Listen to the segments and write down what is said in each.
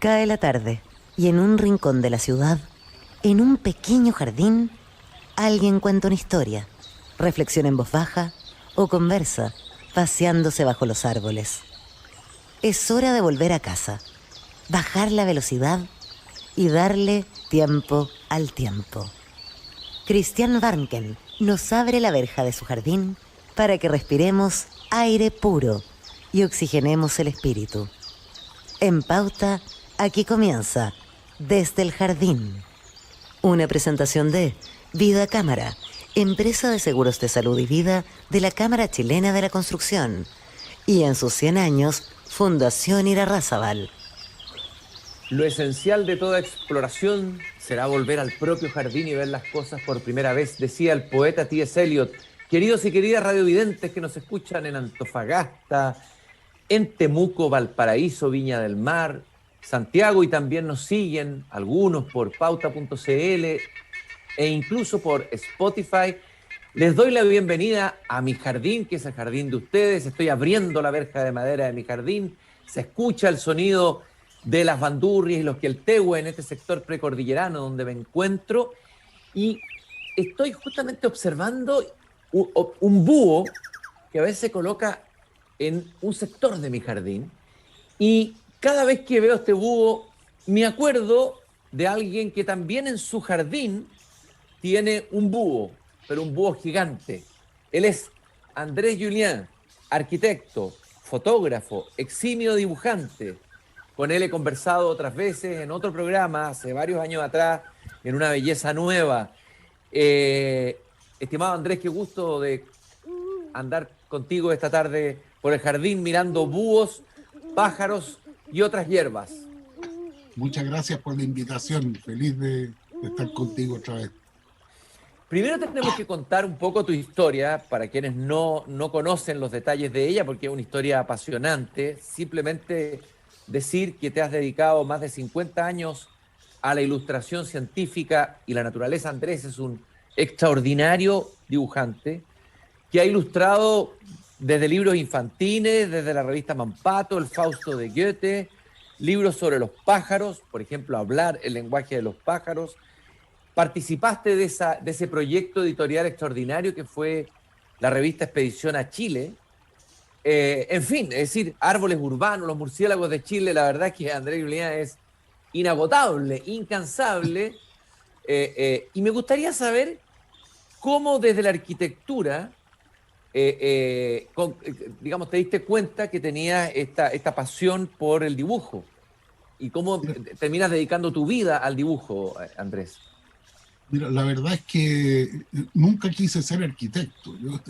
Cae la tarde y en un rincón de la ciudad, en un pequeño jardín, alguien cuenta una historia, reflexiona en voz baja o conversa, paseándose bajo los árboles. Es hora de volver a casa, bajar la velocidad y darle tiempo al tiempo. Christian Warnken nos abre la verja de su jardín para que respiremos aire puro y oxigenemos el espíritu. En Pauta, aquí comienza Desde el Jardín. Una presentación de Vida Cámara, empresa de seguros de salud y vida de la Cámara Chilena de la Construcción. Y en sus 100 años, Fundación Irarrázaval. Lo esencial de toda exploración será volver al propio jardín y ver las cosas por primera vez, decía el poeta T.S. Eliot. Queridos y queridas radiovidentes que nos escuchan en Antofagasta, en Temuco, Valparaíso, Viña del Mar, Santiago, y también nos siguen algunos por pauta.cl e incluso por Spotify. Les doy la bienvenida a mi jardín, que es el jardín de ustedes. Estoy abriendo la verja de madera de mi jardín. Se escucha el sonido de las bandurrias y los queltehue en este sector precordillerano donde me encuentro. Y estoy justamente observando un búho que a veces se coloca en un sector de mi jardín. Y cada vez que veo este búho, me acuerdo de alguien que también en su jardín tiene un búho, pero un búho gigante. Él es Andrés Julián, arquitecto, fotógrafo, eximio dibujante. Con él he conversado otras veces en otro programa, hace varios años atrás, en Una Belleza Nueva. Estimado Andrés, qué gusto de andar contigo esta tarde por el jardín mirando búhos, pájaros y otras hierbas. Muchas gracias por la invitación. Feliz de estar contigo otra vez. Primero tenemos que contar un poco tu historia para quienes no conocen los detalles de ella, porque es una historia apasionante. Simplemente decir que te has dedicado más de 50 años a la ilustración científica y la naturaleza. Andrés es un extraordinario dibujante que ha ilustrado desde libros infantiles, desde la revista Mampato, el Fausto de Goethe, libros sobre los pájaros, por ejemplo, Hablar el lenguaje de los pájaros. Participaste de ese proyecto editorial extraordinario que fue la revista Expedición a Chile. En fin, es decir, árboles urbanos, los murciélagos de Chile, la verdad es que Andrés Julián es inagotable, incansable. Y me gustaría saber cómo desde la arquitectura, digamos, te diste cuenta que tenías esta pasión por el dibujo. ¿Y cómo terminas dedicando tu vida al dibujo, Andrés? Mira, la verdad es que nunca quise ser arquitecto. Yo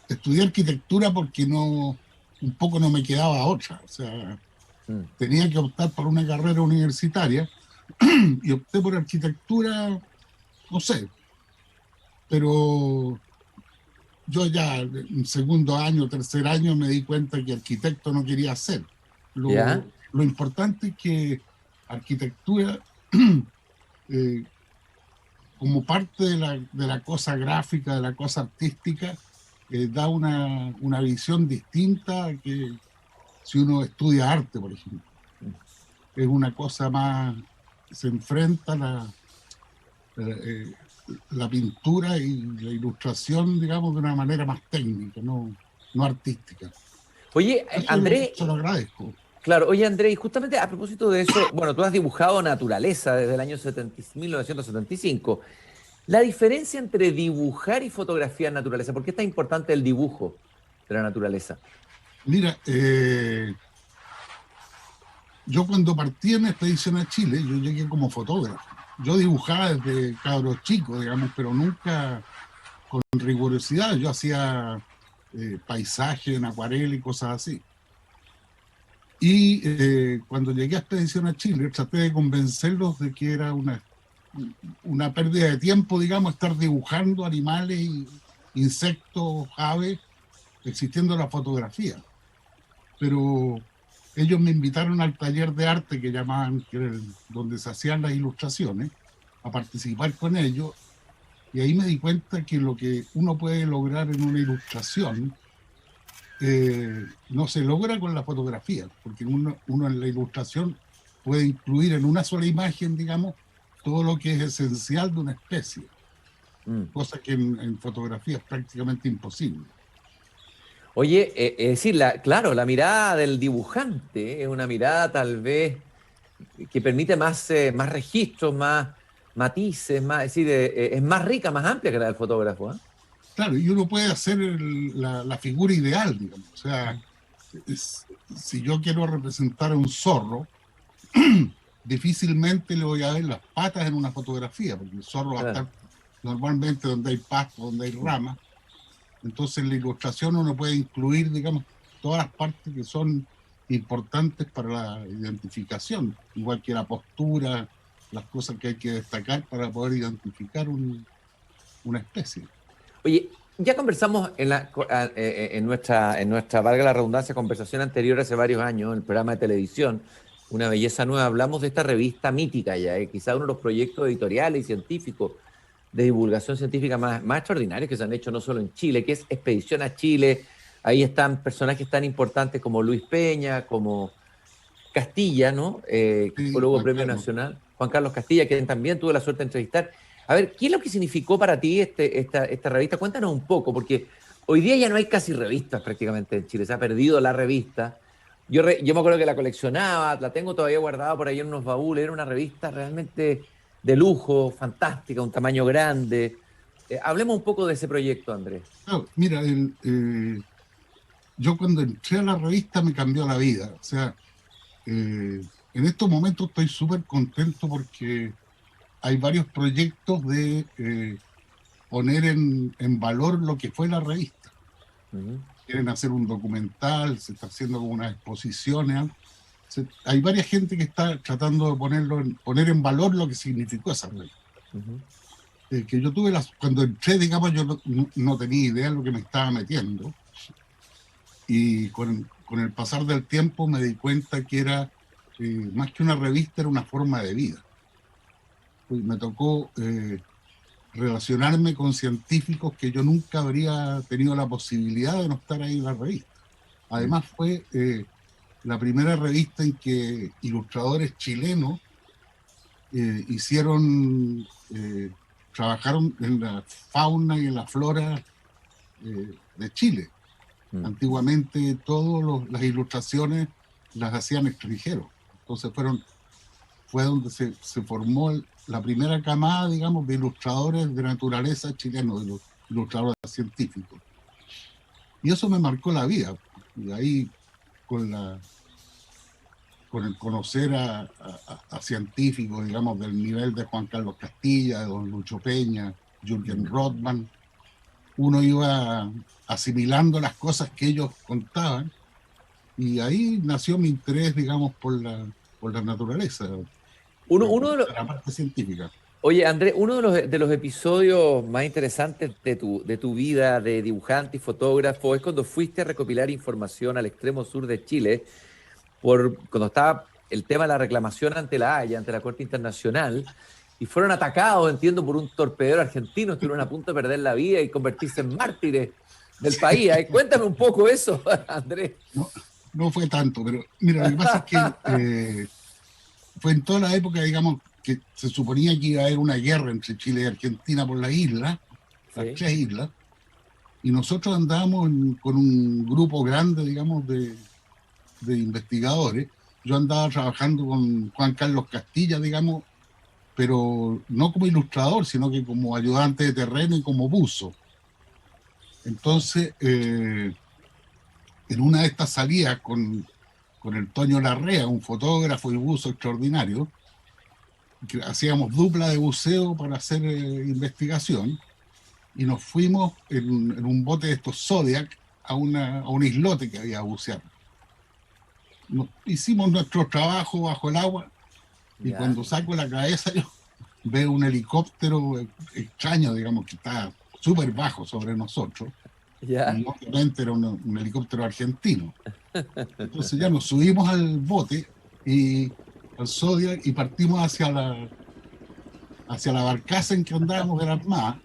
estudié arquitectura porque un poco no me quedaba otra. O sea, tenía que optar por una carrera universitaria y opté por arquitectura, no sé. Pero yo ya en segundo año, tercer año me di cuenta que arquitecto no quería ser. Lo importante es que arquitectura... como parte de la cosa gráfica, de la cosa artística, da una visión distinta que si uno estudia arte, por ejemplo. Es una cosa más, se enfrenta la pintura y la ilustración, digamos, de una manera más técnica, no artística. Oye, Andrés... Eso lo agradezco. Claro, oye Andrés, y justamente a propósito de eso, bueno, tú has dibujado naturaleza desde el año 1975. La diferencia entre dibujar y fotografiar naturaleza, ¿por qué es tan importante el dibujo de la naturaleza? Mira, yo cuando partí en Expedición a Chile, yo llegué como fotógrafo. Yo dibujaba desde cabros chicos, digamos, pero nunca con rigurosidad. Yo hacía paisajes en acuarela y cosas así. Y cuando llegué a Expedición a Chile, traté de convencerlos de que era una pérdida de tiempo, digamos, estar dibujando animales, insectos, aves, existiendo la fotografía. Pero ellos me invitaron al taller de arte que llamaban, que era donde se hacían las ilustraciones, a participar con ellos. Y ahí me di cuenta que lo que uno puede lograr en una ilustración no se logra con la fotografía, porque uno en la ilustración puede incluir en una sola imagen, digamos, todo lo que es esencial de una especie, cosa que en fotografía es prácticamente imposible. Oye, es decir, claro, la mirada del dibujante es una mirada tal vez que permite más registros, más matices, más, es decir, es más rica, más amplia que la del fotógrafo, ¿eh? Claro, y uno puede hacer la figura ideal, digamos. O sea, si yo quiero representar a un zorro, difícilmente le voy a ver las patas en una fotografía, porque el zorro va a estar normalmente donde hay pasto, donde hay ramas. Entonces en la ilustración uno puede incluir, digamos, todas las partes que son importantes para la identificación, igual que la postura, las cosas que hay que destacar para poder identificar una especie. Oye, ya conversamos en nuestra, valga la redundancia, conversación anterior hace varios años, en el programa de televisión, Una Belleza Nueva, hablamos de esta revista mítica ya, quizá uno de los proyectos editoriales y científicos de divulgación científica más extraordinarios que se han hecho no solo en Chile, que es Expedición a Chile. Ahí están personajes tan importantes como Luis Peña, como Castilla, ¿no? Que fue Sí, luego Juan Premio Carlos. Nacional. Juan Carlos Castilla, quien también tuve la suerte de entrevistar. A ver, ¿qué es lo que significó para ti esta revista? Cuéntanos un poco, porque hoy día ya no hay casi revistas prácticamente en Chile, se ha perdido la revista. Yo me acuerdo que la coleccionaba, la tengo todavía guardada por ahí en unos baúles, era una revista realmente de lujo, fantástica, un tamaño grande. Hablemos un poco de ese proyecto, Andrés. No, mira, yo cuando entré a la revista me cambió la vida. O sea, en estos momentos estoy súper contento porque hay varios proyectos de poner en valor lo que fue la revista. Quieren hacer un documental, se está haciendo como unas exposiciones. Hay varias gente que está tratando de poner en valor lo que significó esa revista. Que yo tuve cuando entré, digamos, yo no tenía idea de lo que me estaba metiendo. Y con el pasar del tiempo me di cuenta que era, más que una revista, era una forma de vida. Pues me tocó relacionarme con científicos que yo nunca habría tenido la posibilidad de no estar ahí en la revista. Además fue la primera revista en que ilustradores chilenos trabajaron en la fauna y en la flora de Chile. Antiguamente todas las ilustraciones las hacían extranjeros. Entonces fue donde se formó la primera camada, digamos, de ilustradores de naturaleza chilenos, de los ilustradores científicos. Y eso me marcó la vida. Y ahí, con el conocer a científicos, digamos, del nivel de Juan Carlos Castilla, de don Lucho Peña, Jürgen Rothman, uno iba asimilando las cosas que ellos contaban, y ahí nació mi interés, digamos, por la naturaleza, Uno de los, la parte científica. Oye, Andrés, uno de los episodios más interesantes de tu vida de dibujante y fotógrafo es cuando fuiste a recopilar información al extremo sur de Chile, cuando estaba el tema de la reclamación ante la Haya, ante la Corte Internacional, y fueron atacados, entiendo, por un torpedero argentino, estuvieron a punto de perder la vida y convertirse en mártires del país. Cuéntame un poco eso, Andrés. No fue tanto, pero mira, lo que pasa es que fue en toda la época, digamos, que se suponía que iba a haber una guerra entre Chile y Argentina por la isla, las tres islas, y nosotros andábamos con un grupo grande, digamos, de investigadores. Yo andaba trabajando con Juan Carlos Castilla, digamos, pero no como ilustrador, sino que como ayudante de terreno y como buzo. Entonces, en una de estas salidas con el Toño Larrea, un fotógrafo y buzo extraordinario, que hacíamos dupla de buceo para hacer investigación, y nos fuimos en un bote de estos Zodiac a un islote que había a bucear. Hicimos nuestro trabajo bajo el agua, y cuando saco la cabeza yo veo un helicóptero extraño, digamos, que está súper bajo sobre nosotros. Y obviamente era un helicóptero argentino. Entonces ya nos subimos al bote y al Zodiac y partimos hacia la barcaza en que andábamos de la Armada,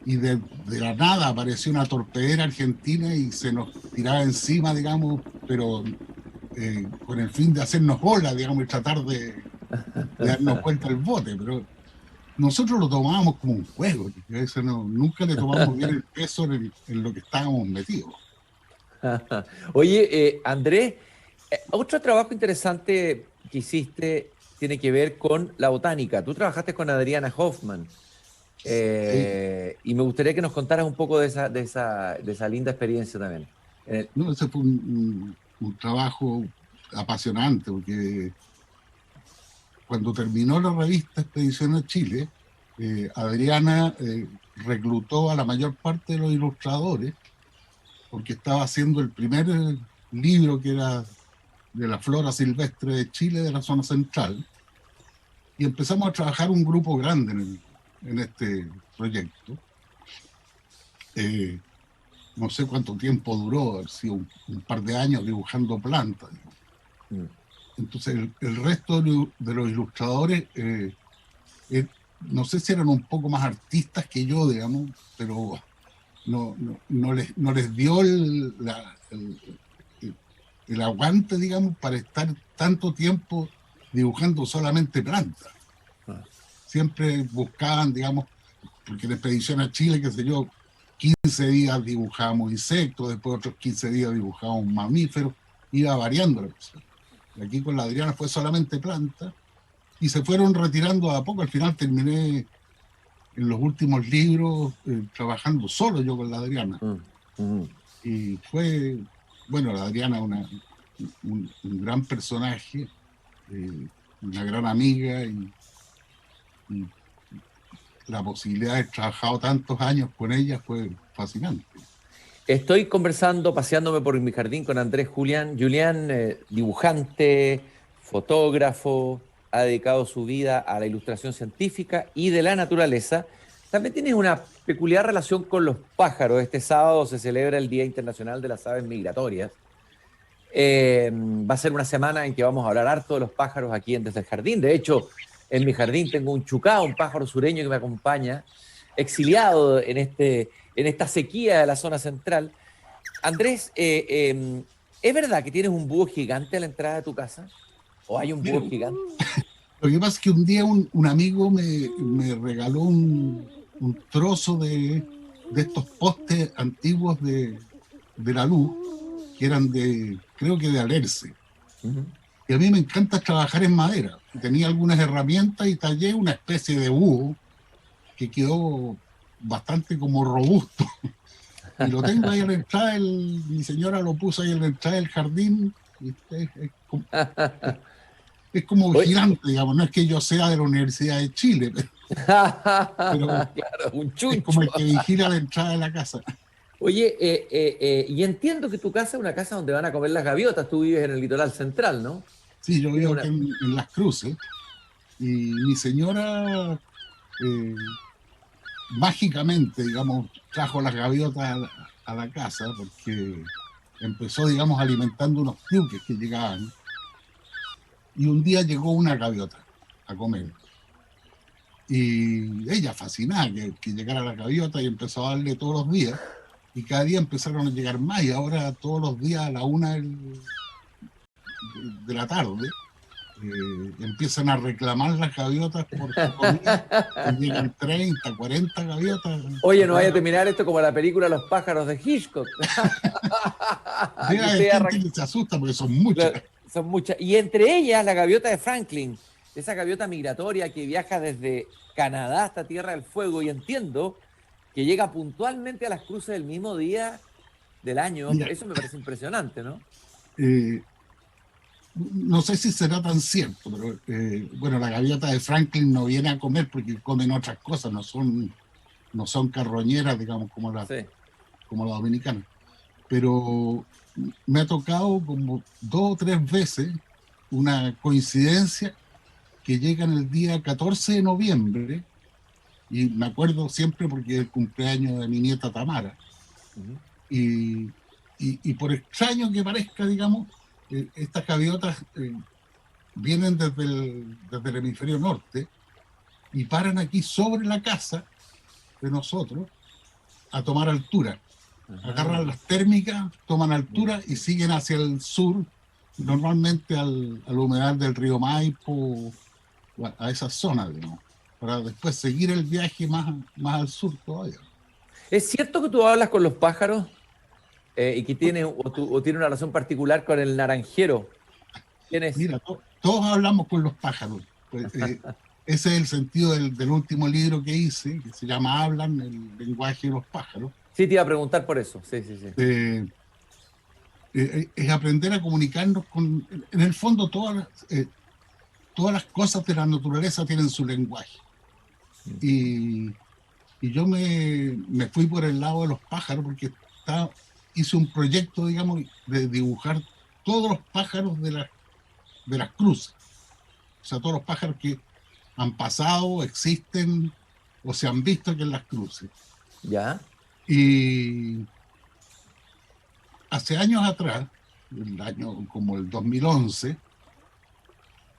y de la nada apareció una torpedera argentina y se nos tiraba encima, digamos, pero con el fin de hacernos bola, digamos, y tratar de darnos cuenta del bote, pero nosotros lo tomábamos como un juego, eso nunca le tomamos bien el peso en lo que estábamos metidos. Oye, Andrés, otro trabajo interesante que hiciste tiene que ver con la botánica. Tú trabajaste con Adriana Hoffman y me gustaría que nos contaras un poco de esa linda experiencia también. No, ese fue un trabajo apasionante, porque cuando terminó la revista Expedición a Chile, Adriana reclutó a la mayor parte de los ilustradores, porque estaba haciendo el primer libro que era de la flora silvestre de Chile, de la zona central, y empezamos a trabajar un grupo grande en este proyecto. No sé cuánto tiempo duró, ha sido un par de años dibujando plantas. Entonces el resto de los ilustradores, no sé si eran un poco más artistas que yo, digamos, pero no les dio el aguante, digamos, para estar tanto tiempo dibujando solamente plantas. Siempre buscaban, digamos, porque en Expedición a Chile, qué sé yo, 15 días dibujábamos insectos, después otros 15 días dibujábamos mamíferos, iba variando la cosa. Aquí con la Adriana fue solamente planta, y se fueron retirando a poco. Al final terminé en los últimos libros trabajando solo yo con la Adriana. Y fue, bueno, la Adriana un gran personaje, una gran amiga, y la posibilidad de haber trabajado tantos años con ella fue fascinante. Estoy conversando, paseándome por mi jardín con Andrés Julián. Julián, dibujante, fotógrafo, ha dedicado su vida a la ilustración científica y de la naturaleza. También tienes una peculiar relación con los pájaros. Este sábado se celebra el Día Internacional de las Aves Migratorias. Va a ser una semana en que vamos a hablar harto de los pájaros aquí Desde el Jardín. De hecho, en mi jardín tengo un chucá, un pájaro sureño que me acompaña, exiliado en esta sequía de la zona central. Andrés, ¿es verdad que tienes un búho gigante a la entrada de tu casa? ¿O hay un búho gigante? Lo que pasa es que un día un amigo me regaló un trozo de estos postes antiguos de la luz, que eran creo que de Alerce. Y a mí me encanta trabajar en madera. Tenía algunas herramientas y tallé una especie de búho que quedó bastante como robusto. Y lo tengo ahí a la entrada, mi señora lo puso ahí a la entrada del jardín. Y es como gigante, digamos. No es que yo sea de la Universidad de Chile, pero claro, un chuncho. Es como el que vigila la entrada de la casa. Oye, y entiendo que tu casa es una casa donde van a comer las gaviotas. Tú vives en el litoral central, ¿no? Sí, yo vivo aquí en Las Cruces. Y mi señora mágicamente, digamos, trajo las gaviotas a la casa, porque empezó, digamos, alimentando unos piuques que llegaban. Y un día llegó una gaviota a comer. Y ella fascinada que llegara la gaviota, y empezó a darle todos los días. Y cada día empezaron a llegar más, y ahora todos los días a la 1 de la tarde empiezan a reclamar las gaviotas por su comida, y llegan 30, 40 gaviotas. Oye, no vaya a terminar esto como la película Los pájaros de Hitchcock. Hay gente que se asusta porque son muchas. Son muchas. Y entre ellas la gaviota de Franklin, esa gaviota migratoria que viaja desde Canadá hasta Tierra del Fuego, y entiendo que llega puntualmente a Las Cruces el mismo día del año. Mira, eso me parece impresionante, ¿no? No sé si será tan cierto, pero bueno, la gaviota de Franklin no viene a comer porque comen otras cosas, no son carroñeras, digamos, como la dominicana. Pero me ha tocado como 2 o 3 veces una coincidencia que llega en el día 14 de noviembre, y me acuerdo siempre porque es el cumpleaños de mi nieta Tamara. Y por extraño que parezca, digamos, estas gaviotas vienen desde el hemisferio norte y paran aquí sobre la casa de nosotros a tomar altura. Agarran las térmicas, toman altura y siguen hacia el sur, normalmente al humedal del río Maipo, a esa zona, digamos, para después seguir el viaje más al sur todavía. ¿Es cierto que tú hablas con los pájaros y que tiene una relación particular con el naranjero? ¿Quién es? Mira, todos hablamos con los pájaros. Pues, ese es el sentido del último libro que hice, que se llama Hablan, el lenguaje de los pájaros. Sí, te iba a preguntar por eso. Sí, sí, sí. Es aprender a comunicarnos con, en el fondo, todas las cosas de la naturaleza tienen su lenguaje. Y yo me fui por el lado de los pájaros porque hice un proyecto, digamos, de dibujar todos los pájaros de las cruces. O sea, todos los pájaros que han pasado, existen o se han visto aquí en las cruces. ¿Ya? Y hace años atrás, el año como el 2011,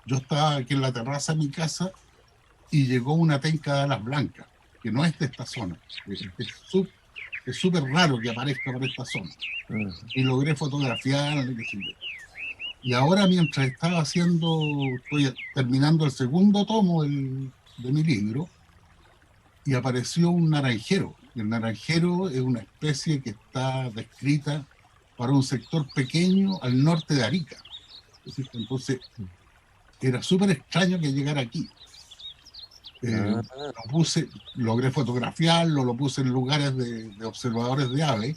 yo estaba aquí en la terraza de mi casa y llegó una tenca de alas blancas, que no es de esta zona. Es súper raro que aparezca por esta zona. Y logré fotografiarla, qué sé yo. Y ahora, mientras estoy terminando el segundo tomo de mi libro, y apareció un naranjero. El naranjero es una especie que está descrita para un sector pequeño al norte de Arica. Entonces, era súper extraño que llegara aquí. Logré fotografiarlo, lo puse en lugares de observadores de aves,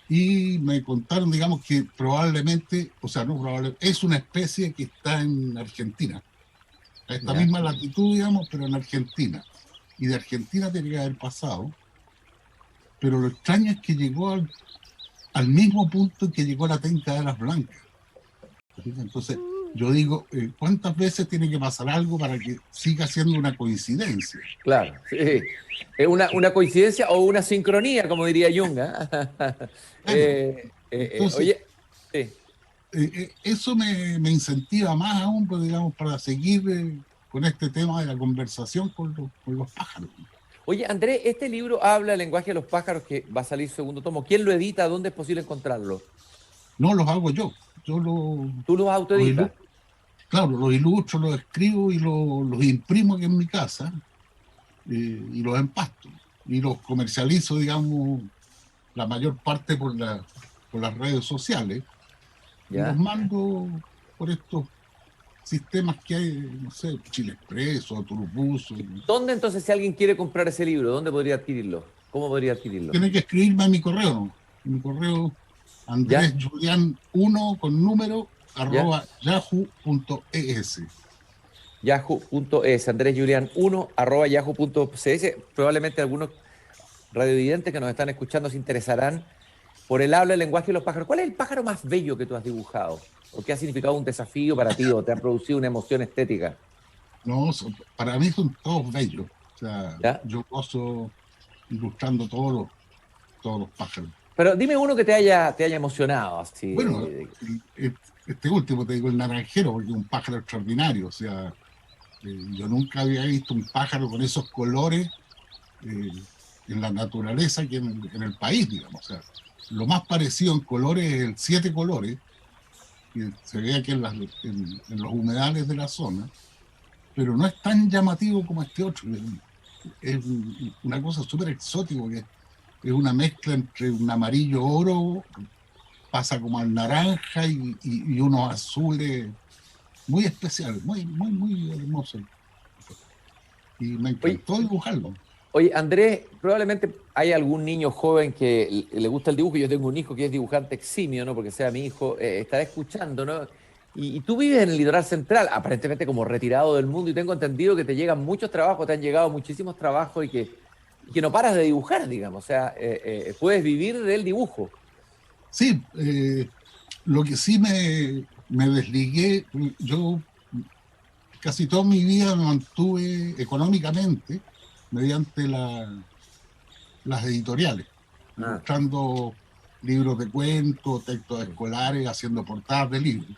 y me contaron, digamos, que probablemente, o sea, no probablemente, es una especie que está en Argentina, a esta misma latitud, digamos, pero en Argentina. Y de Argentina tiene que haber pasado, pero lo extraño es que llegó al mismo punto en que llegó la tenca de alas blancas. Entonces, yo digo, ¿cuántas veces tiene que pasar algo para que siga siendo una coincidencia? Claro, sí. ¿Es una coincidencia o una sincronía, como diría Jung? Entonces, oye, sí. Eso me incentiva más aún, pues, digamos, para seguir con este tema de la conversación con los pájaros. Oye, Andrés, este libro habla el lenguaje de los pájaros que va a salir segundo tomo. ¿Quién lo edita? ¿Dónde es posible encontrarlo? No los hago yo. Yo ¿Tú los autoeditas? Claro, los ilustro, los escribo y los imprimo aquí en mi casa, y los empasto. Y los comercializo, digamos, la mayor parte por las redes sociales. ¿Ya? Y los mando por estos sistemas que hay, no sé, Chile Expreso, Autobús. ¿Dónde entonces, si alguien quiere comprar ese libro, dónde podría adquirirlo? ¿Cómo podría adquirirlo? Tiene que escribirme a mi correo, ¿no? Mi correo andresjulian1 con número @yahoo.es. Yahoo.es, andresjulian1 @yahoo.cs. Probablemente algunos radiovidentes que nos están escuchando se interesarán por el habla, el lenguaje de los pájaros. ¿Cuál es el pájaro más bello que tú has dibujado? ¿O qué ha significado un desafío para ti o te ha producido una emoción estética? No, para mí son todos bellos. O sea, ¿ya? Yo gozo ilustrando todos los pájaros. Pero dime uno que te haya emocionado. Así. Bueno, este último, te digo, el naranjero, porque es un pájaro extraordinario. O sea, yo nunca había visto un pájaro con esos colores en la naturaleza que en el país, digamos. O sea, lo más parecido en colores es el 7 colores, que se ve aquí en los humedales de la zona, pero no es tan llamativo como este otro. Es una cosa súper exótica, que es una mezcla entre un amarillo oro, pasa como al naranja y unos azules muy especiales, muy, muy, muy hermosos. Y me encantó dibujarlo. Oye, Andrés, probablemente hay algún niño joven que le gusta el dibujo. Yo tengo un hijo que es dibujante eximio, ¿no? Porque sea mi hijo, estará escuchando, ¿no? Y tú vives en el litoral central, aparentemente como retirado del mundo, y tengo entendido que te llegan muchos trabajos, te han llegado muchísimos trabajos y que no paras de dibujar, digamos. O sea, puedes vivir del dibujo. Sí, lo que sí me desligué, yo casi toda mi vida me mantuve económicamente mediante las editoriales, ilustrando libros de cuentos, textos escolares, haciendo portadas de libros.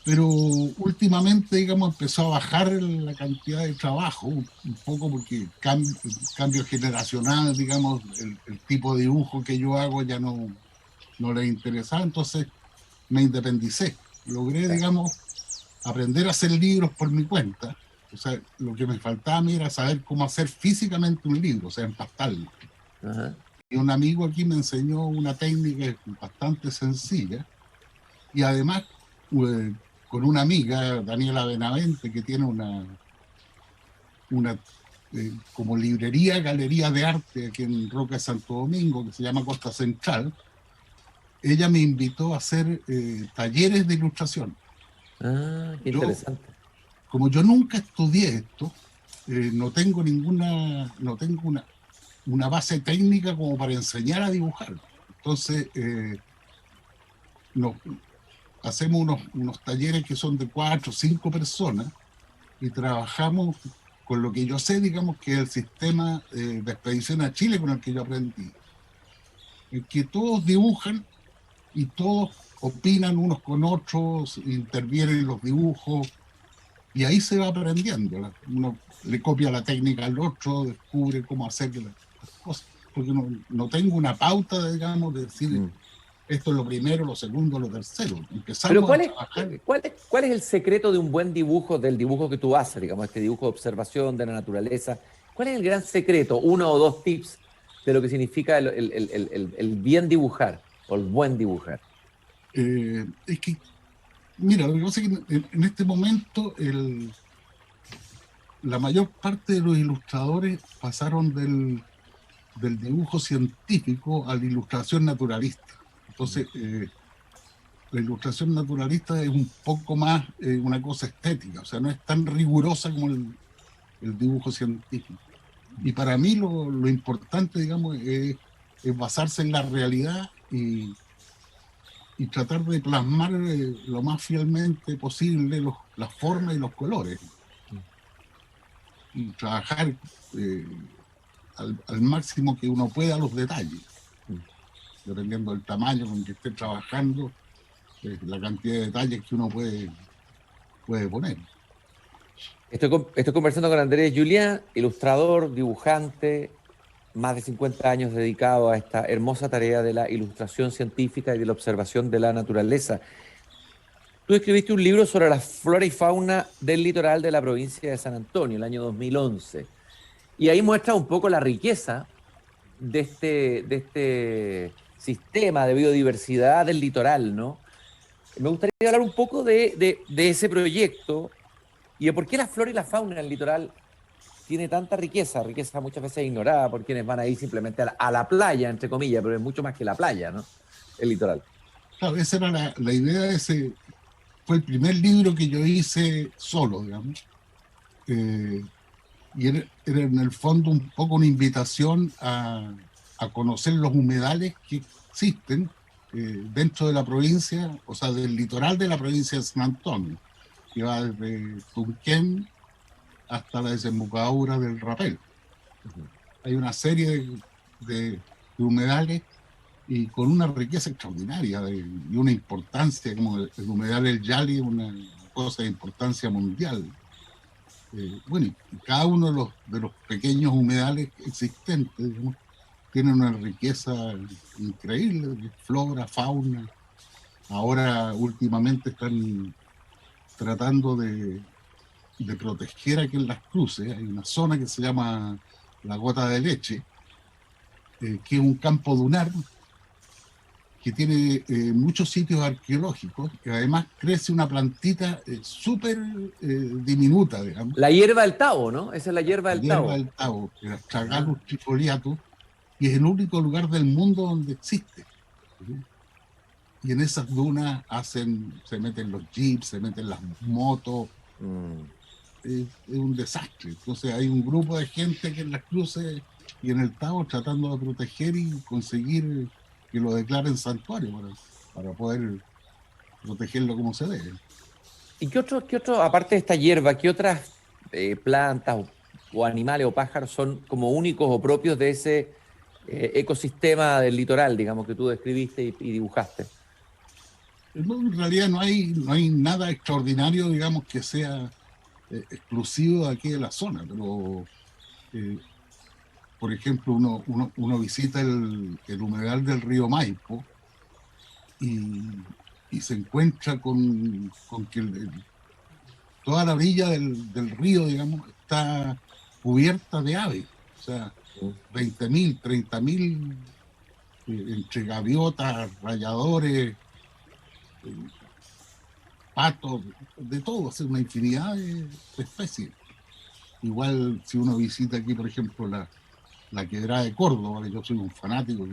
Pero últimamente, digamos, empezó a bajar la cantidad de trabajo, un poco porque cambio generacional, digamos, el tipo de dibujo que yo hago ya no les interesaba. Entonces me independicé. Logré, digamos, aprender a hacer libros por mi cuenta. O sea, lo que me faltaba a mí era saber cómo hacer físicamente un libro, o sea, empastarlo. Ajá. Y un amigo aquí me enseñó una técnica bastante sencilla. Y además, eh, con una amiga, Daniela Benavente, que tiene una como librería, galería de arte aquí en Roca de Santo Domingo, que se llama Costa Central, ella me invitó a hacer talleres de ilustración. Ah, qué Yo, interesante. como yo nunca estudié esto, no tengo una base técnica como para enseñar a dibujar. Entonces, nos, hacemos unos talleres que son de 4 o 5 personas y trabajamos con lo que yo sé, digamos, que es el sistema de expedición a Chile con el que yo aprendí. En que todos dibujan y todos opinan unos con otros, intervienen en los dibujos, y ahí se va aprendiendo. Uno le copia la técnica al otro, descubre cómo hacer las cosas, porque no tengo una pauta, digamos, de decir Mm. esto es lo primero, lo segundo, lo tercero. Pero Empezamos a trabajar. cuál es el secreto de un buen dibujo, del dibujo que tú haces, digamos, este dibujo de observación de la naturaleza? ¿Cuál es el gran secreto, uno o dos tips de lo que significa el bien dibujar o el buen dibujar? Es que, mira, lo que pasa es que en este momento la mayor parte de los ilustradores pasaron del dibujo científico a la ilustración naturalista. Entonces, la ilustración naturalista es un poco más una cosa estética, o sea, no es tan rigurosa como el dibujo científico. Y para mí lo importante, digamos, es basarse en la realidad y tratar de plasmar lo más fielmente posible las formas y los colores. Y trabajar al máximo que uno pueda los detalles, dependiendo del tamaño con que esté trabajando, la cantidad de detalles que uno puede poner. Estoy conversando con Andrés Julián, ilustrador, dibujante, más de 50 años dedicado a esta hermosa tarea de la ilustración científica y de la observación de la naturaleza. Tú escribiste un libro sobre la flora y fauna del litoral de la provincia de San Antonio, el año 2011. Y ahí muestra un poco la riqueza de este sistema de biodiversidad del litoral, ¿no? Me gustaría hablar un poco de ese proyecto y de por qué la flora y la fauna en el litoral tiene tanta riqueza, riqueza muchas veces ignorada por quienes van ahí simplemente a la playa, entre comillas, pero es mucho más que la playa, ¿no? El litoral. Claro, esa era la idea de ese, fue el primer libro que yo hice solo, digamos. Y era en el fondo un poco una invitación a conocer los humedales que existen dentro de la provincia, o sea, del litoral de la provincia de San Antonio, que va desde Tunquén hasta la desembocadura del Rapel. Hay una serie de humedales y con una riqueza extraordinaria y una importancia, como el humedal El Yali, una cosa de importancia mundial. Bueno, y cada uno de los pequeños humedales existentes, digamos, tiene una riqueza increíble, de flora, fauna. Ahora, últimamente, están tratando de proteger aquí en Las Cruces. Hay una zona que se llama la Gota de Leche, que es un campo dunar que tiene muchos sitios arqueológicos, que además crece una plantita súper diminuta, digamos, La hierba del Tao, ¿no? Esa es la hierba la del hierba Tao. del Tao, el Ah, Astragalus trifoliatus, y es el único lugar del mundo donde existe. ¿Sí? Y en esas dunas se meten los jeeps, se meten las motos, mm. es un desastre. Entonces hay un grupo de gente que en Las Cruces y en el Tao tratando de proteger y conseguir que lo declaren santuario para poder protegerlo como se debe. ¿Y qué otro, aparte de esta hierba, qué otras plantas o animales o pájaros son como únicos o propios de ese ecosistema del litoral, digamos, que tú describiste y dibujaste? No, en realidad no hay nada extraordinario, digamos, que sea exclusivo de aquí de la zona, pero eh, por ejemplo, uno visita el humedal del río Maipo y y se encuentra con que toda la orilla del río, digamos, está cubierta de aves. O sea, 20.000, 30.000, entre gaviotas, rayadores, patos, de todo, o sea, una infinidad de especies. Igual si uno visita aquí, por ejemplo, la Quebrada de Córdoba, que yo soy un fanático,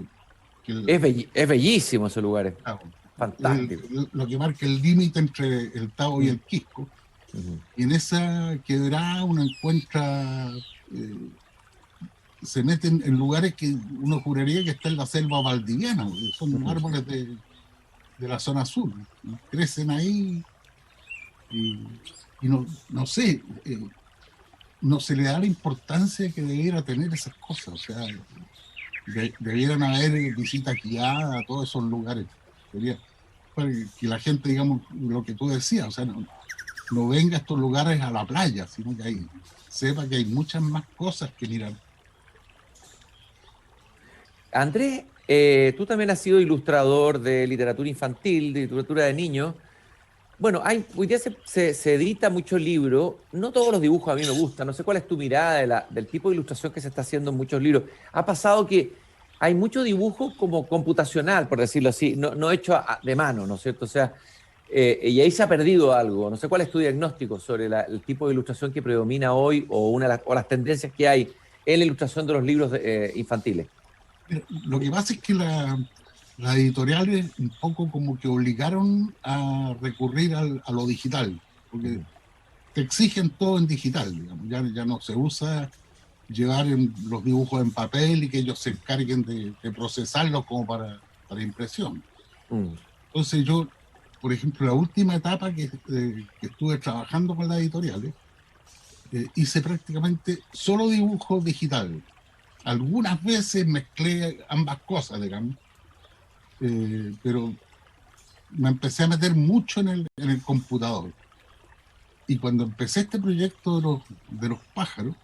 Es bellísimo ese lugar, claro, fantástico. lo que marca el límite entre el Tabo y el Quisco. Ujú. Y en esa quebrada uno encuentra, se meten en lugares que uno juraría que está en la selva valdiviana, porque son árboles de la zona sur, ¿no? Crecen ahí y no sé, no se le da la importancia que debiera tener esas cosas. O sea, debieran haber visitas guiadas a todos esos lugares. Para que la gente, digamos, lo que tú decías, o sea, no venga a estos lugares a la playa, sino que sepa que hay muchas más cosas que mirar. Andrés, tú también has sido ilustrador de literatura infantil, de literatura de niños. Bueno, hoy día se edita mucho libro. No todos los dibujos a mí me gustan. No sé cuál es tu mirada del tipo de ilustración que se está haciendo en muchos libros. Ha pasado que hay mucho dibujo como computacional, por decirlo así, no hecho de mano, ¿no es cierto? O sea, y ahí se ha perdido algo. No sé cuál es tu diagnóstico sobre el tipo de ilustración que predomina hoy o las tendencias que hay en la ilustración de los libros infantiles. Lo que pasa es que las editoriales un poco como que obligaron a recurrir a lo digital, porque te exigen todo en digital, digamos. Ya no se usa llevar los dibujos en papel y que ellos se encarguen de procesarlos como para impresión. Mm. Entonces yo, por ejemplo, la última etapa que estuve trabajando con las editoriales, hice prácticamente solo dibujo digital. Algunas veces mezclé ambas cosas, digamos, pero me empecé a meter mucho en el computador. Y cuando empecé este proyecto de los pájaros,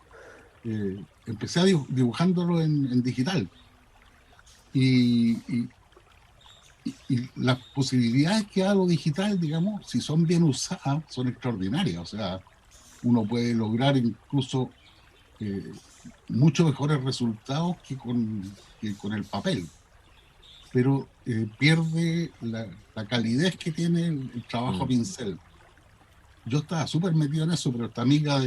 empecé dibujándolo en digital. Y, y, y las posibilidades que da lo digital, digamos, si son bien usadas, son extraordinarias. O sea, uno puede lograr incluso mucho mejores resultados que con el papel. Pero pierde la calidez que tiene el trabajo a pincel. Yo estaba súper metido en eso, pero esta amiga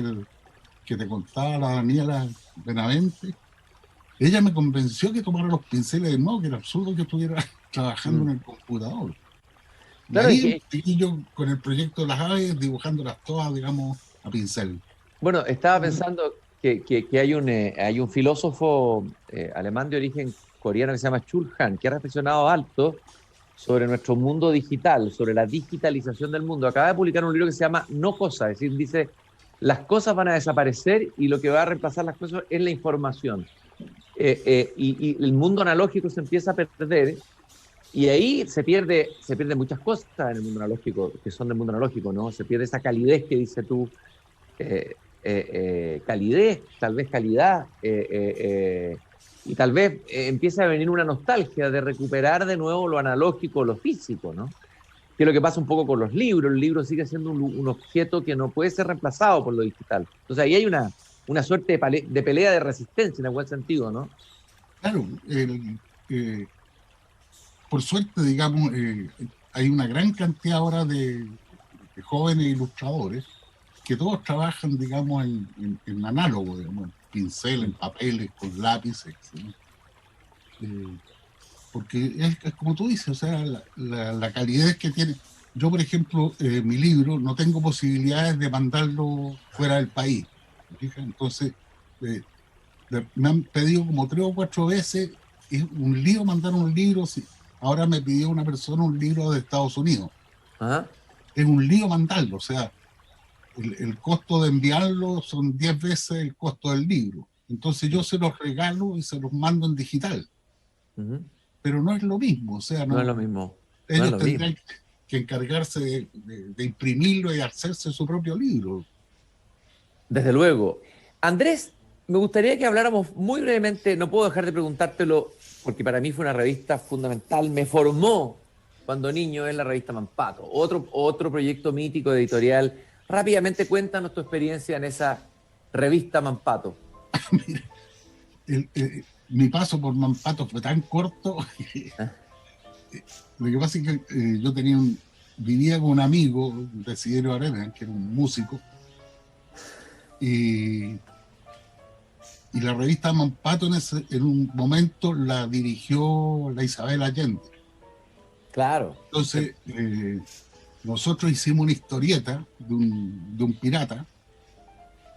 que te contaba, la Daniela Benavente, ella me convenció que tomara los pinceles de nuevo, que era absurdo que estuviera trabajando en el computador. Y Claro, ahí seguí yo con el proyecto de las aves, dibujándolas todas, digamos, a pincel. bueno, estaba pensando que hay un filósofo alemán de origen coreano que se llama Chul Han, que ha reflexionado alto sobre nuestro mundo digital, sobre la digitalización del mundo. Acaba de publicar un libro que se llama No Cosa, es decir, dice, las cosas van a desaparecer y lo que va a reemplazar las cosas es la información. Y el mundo analógico se empieza a perder y ahí se pierde muchas cosas en el mundo analógico, que son del mundo analógico, ¿no? Se pierde esa calidez que dice tú, calidez, tal vez calidad, y tal vez empieza a venir una nostalgia de recuperar de nuevo lo analógico, lo físico, ¿no? Que es lo que pasa un poco con los libros. El libro sigue siendo un objeto que no puede ser reemplazado por lo digital. Entonces ahí hay una suerte de pelea de resistencia en el buen sentido, ¿no? Claro, por suerte, digamos, hay una gran cantidad ahora de jóvenes ilustradores que todos trabajan, digamos, en análogo, digamos, en pincel, en papeles, con lápices, ¿sí? Porque es como tú dices, o sea, la calidez que tiene. Yo, por ejemplo, mi libro no tengo posibilidades de mandarlo fuera del país. Entonces, eh, me han pedido como 3 o 4 veces, es un lío mandar un libro. Ahora me pidió una persona un libro de Estados Unidos. Ajá. Es un lío mandarlo, o sea, el costo de enviarlo son 10 veces el costo del libro. Entonces yo se los regalo y se los mando en digital. Pero no es lo mismo, o sea, No es lo mismo. No es ellos lo mismo. tendrían que encargarse de imprimirlo y hacerse su propio libro. Desde luego. Andrés, me gustaría que habláramos muy brevemente, no puedo dejar de preguntártelo, porque para mí fue una revista fundamental, me formó cuando niño es la revista Mampato, otro proyecto mítico editorial. Rápidamente cuéntanos tu experiencia en esa revista Mampato. Mira, mi paso por Mampato fue tan corto. Lo que pasa es que yo vivía con un amigo, Desiderio Arena, que era un músico, y la revista Mampato en un momento la dirigió la Isabel Allende. Claro. Entonces, nosotros hicimos una historieta de un pirata,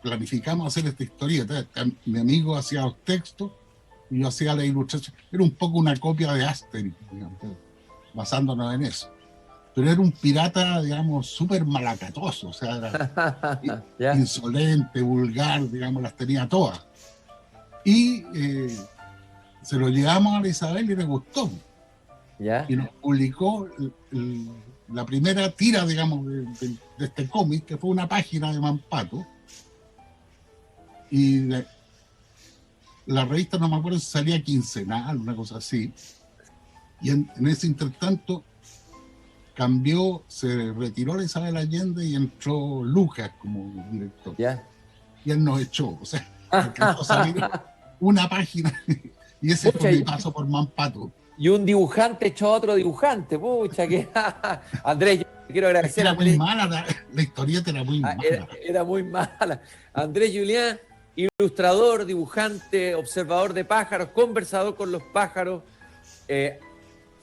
planificamos hacer esta historieta, mi amigo hacía los textos y yo hacía la ilustración. Era un poco una copia de Asterix, digamos, basándonos en eso. Pero era un pirata, digamos, súper malacatoso, o sea, era insolente, vulgar, digamos, las tenía todas. Y se lo llevamos a la Isabel y le gustó. ¿Ya? Y nos publicó la primera tira, digamos, de este cómic, que fue una página de Mampato. Y la revista, no me acuerdo si salía quincenal, una cosa así. Y en ese intertanto cambió, se retiró la Isabel Allende y entró Lucas como director. ¿Ya? Y él nos echó, o sea, alcanzó a salir una página y ese fue mi paso por Mampato. Y un dibujante echó a otro dibujante, pucha, que Andrés, yo quiero agradecer era a Andrés. muy mala, la historieta era muy mala. Era muy mala. Andrés Julián, ilustrador, dibujante, observador de pájaros, conversador con los pájaros, se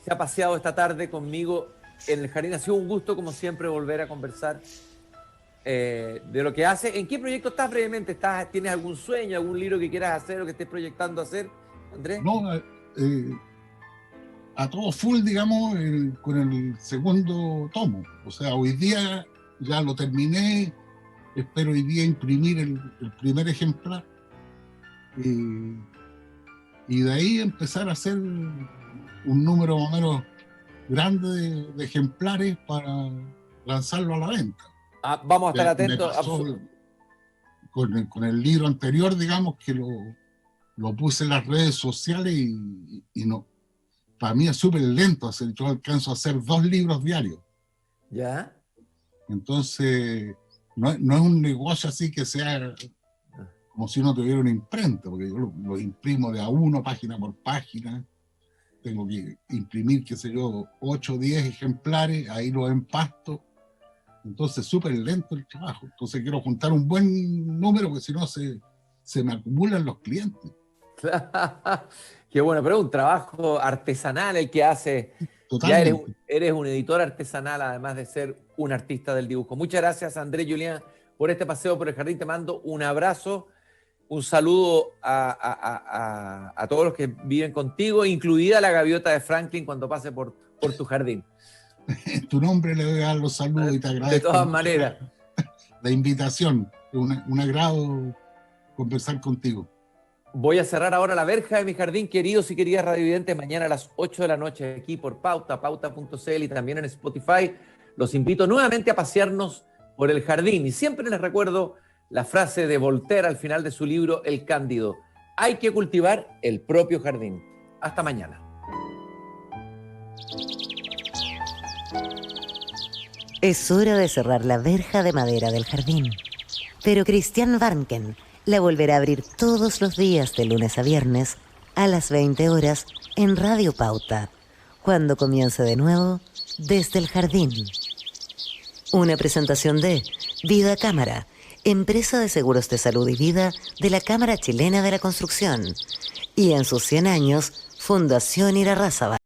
ha paseado esta tarde conmigo en el jardín. Ha sido un gusto, como siempre, volver a conversar de lo que hace. ¿En qué proyecto estás brevemente? ¿Tienes algún sueño, algún libro que quieras hacer o que estés proyectando hacer, Andrés? No, a todo full, digamos, con el segundo tomo. O sea, hoy día ya lo terminé, espero hoy día imprimir el primer ejemplar y de ahí empezar a hacer un número más o menos grande de ejemplares para lanzarlo a la venta. Vamos a estar atentos. Con el libro anterior, digamos, que lo puse en las redes sociales y no. Para mí es súper lento hacer, yo alcanzo a hacer 2 libros diarios. ¿Ya? Entonces, no es un negocio así que sea como si uno tuviera una imprenta, porque yo lo imprimo de a uno, página por página. Tengo que imprimir, qué sé yo, 8 o 10 ejemplares, ahí lo empasto. Entonces, súper lento el trabajo. Entonces, quiero juntar un buen número, porque si no se me acumulan los clientes. Qué bueno, pero es un trabajo artesanal el que hace. Totalmente. Ya eres un editor artesanal, además de ser un artista del dibujo. Muchas gracias, Andrés Julián, por este paseo por el jardín. Te mando un abrazo, un saludo a todos los que viven contigo, incluida la gaviota de Franklin cuando pase por tu jardín. En tu nombre le doy a dar los saludos y te agradezco. De todas maneras. La invitación. Es un agrado conversar contigo. Voy a cerrar ahora la verja de mi jardín, queridos y queridas radiovidentes, mañana a las 8 de la noche aquí por Pauta, pauta.cl y también en Spotify. Los invito nuevamente a pasearnos por el jardín y siempre les recuerdo la frase de Voltaire al final de su libro El Cándido: hay que cultivar el propio jardín. Hasta mañana. Es hora de cerrar la verja de madera del jardín, pero Christian Warnken la volverá a abrir todos los días de lunes a viernes a las 20 horas en Radio Pauta, cuando comience de nuevo Desde el Jardín. Una presentación de Vida Cámara, empresa de seguros de salud y vida de la Cámara Chilena de la Construcción, y en sus 100 años, Fundación Irarrázaval.